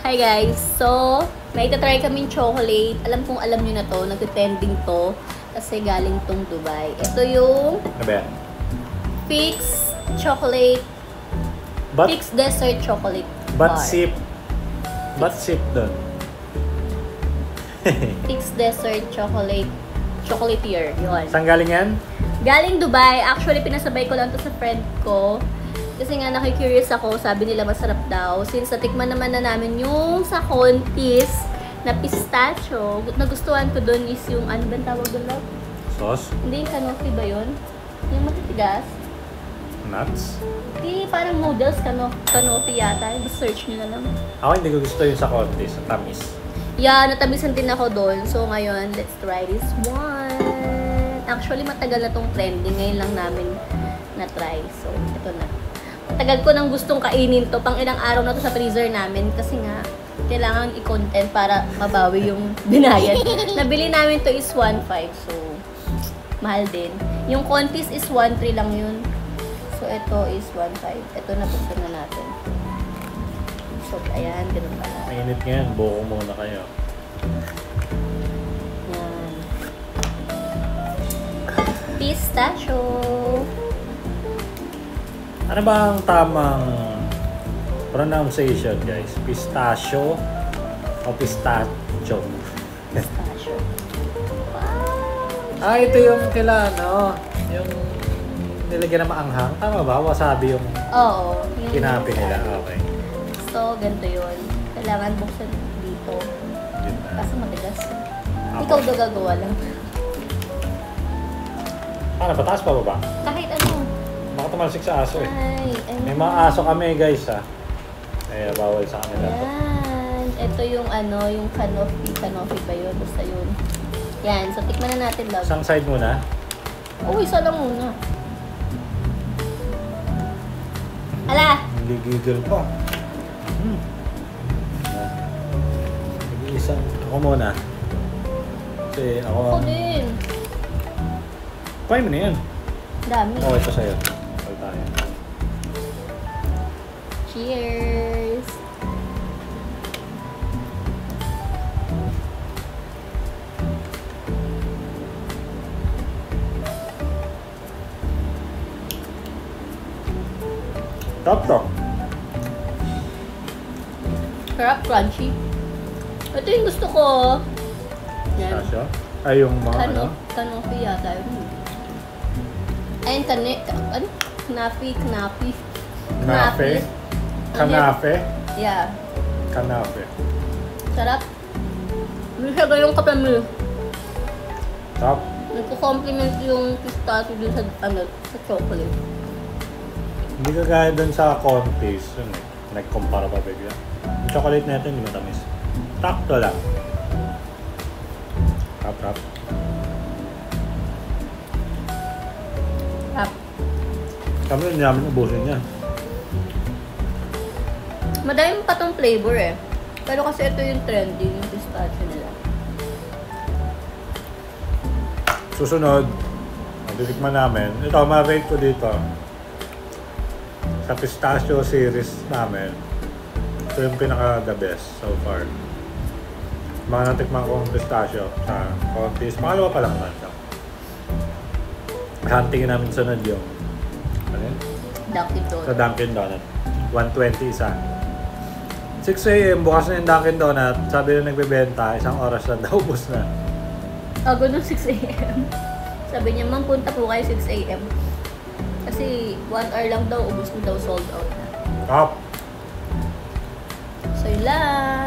Hi guys! So, may itatry kaming chocolate. Alam kong alam nyo na to, nag-trending to. Kasi galing tong Dubai. Ito yung Ano ba yan? Fix Chocolate. Fix Dessert Chocolate But Bar. sip doon. Fix Dessert Chocolate. Chocolatier. Yun. Saan galing yan? Galing Dubai. Actually, pinasabay ko lang to sa friend ko. Kasi nga nakikurious ako, sabi nila masarap daw. Since natikman naman na namin yung sa Contis na pistachio, nagustuhan ko doon is yung, ano ba tawag doon? Sauce? Hindi, yung canopy ba yun? Yung matitigas? Nuts? Hindi, parang noodles, canopy yata. Search nyo na lang. Ako hindi ko gusto yung sa konti, sa tamis. Yeah, natamisan din ako doon. So ngayon, let's try this one. Actually, matagal na tong trending. Ngayon lang namin na-try. So, ito na. Matagal ko nang gustong kainin to. Pang ilang araw na to sa freezer namin. Kasi nga, kailangan i-content para mabawi yung binayad. Nabili namin to is 1.5. So, mahal din. Yung Contis is 1.3 lang yun. So, ito is 1.5. Ito na buksan na natin. So, ayan. Ganun pala. Mainit ngayon, buko muna kayo. Yan. Pistachio. Ano ba ang tamang pronunciation, guys? Pistachio o pistachio? Pistachio. Wow. Ito yung yung nilagyan na maanghang. Tama ba? Wasabi yung Oo. kinapi nila. Okay. So, ganito yun. Kailangan buksan dito. Yun na. Kasi matigas. Ako. Ikaw daw gagawa lang. Paano? Pataas pa ba? Kahit ano. Baka tumalsik sa aso eh. Ay, May mga aso kami, guys, ha. Kaya bawal sa kanila to. Yan. Ito yung yung canopy. Canopy ba yun? Basta yun. Yan. So, tikman na natin, love. Isang side muna. Oh, isa lang muna. Ala! Ligigil pa. Isang ako muna. Kasi ako... Ako din. Kuhain mo na yan. Dami. Oo, ito sa'yo. Ito tayo. Cheers! Top to. Sarap, crunchy. Ito yung gusto ko. Yan. Sasha. Ay, yung mga ano. Canopy yata yun. Ayun, ano? Knafi. Kanafe. Kanafe. Yeah. Kanafe. Sarap. Hindi siya gayong kapamil. Top. Nagko-compliment yung pistachio dun sa, sa chocolate. Hindi ka gaya dun sa Contis. Yun eh. Nag-compara pa bigla. Yung chocolate na ito, hindi matamis. Takto lang. Rap. Sarap. Kami hindi namin ubusin niya. Madami pa tong flavor eh. Pero kasi ito yung trending, yung pistachio nila. Susunod, matitikman namin. Ito, ma-rate ko dito. Sa pistachio series namin, ito yung pinaka-the best so far. Mga natikman ko ang pistachio sa Contis. Pangalawa pa lang naman siya. Huntingin namin sunod yung ano yun? Dunkin' Donuts. Sa Dunkin' Donut. 120 isa. 6 a.m. bukas na yung Dunkin' Donut. Sabi yung nagbebenta, isang oras na daw, ubos na. Ako nung 6 a.m. Sabi niya, ma'am, punta po kayo 6 a.m. Kasi 1 hour lang daw, ubos na daw, sold out na. Top! So yun lang.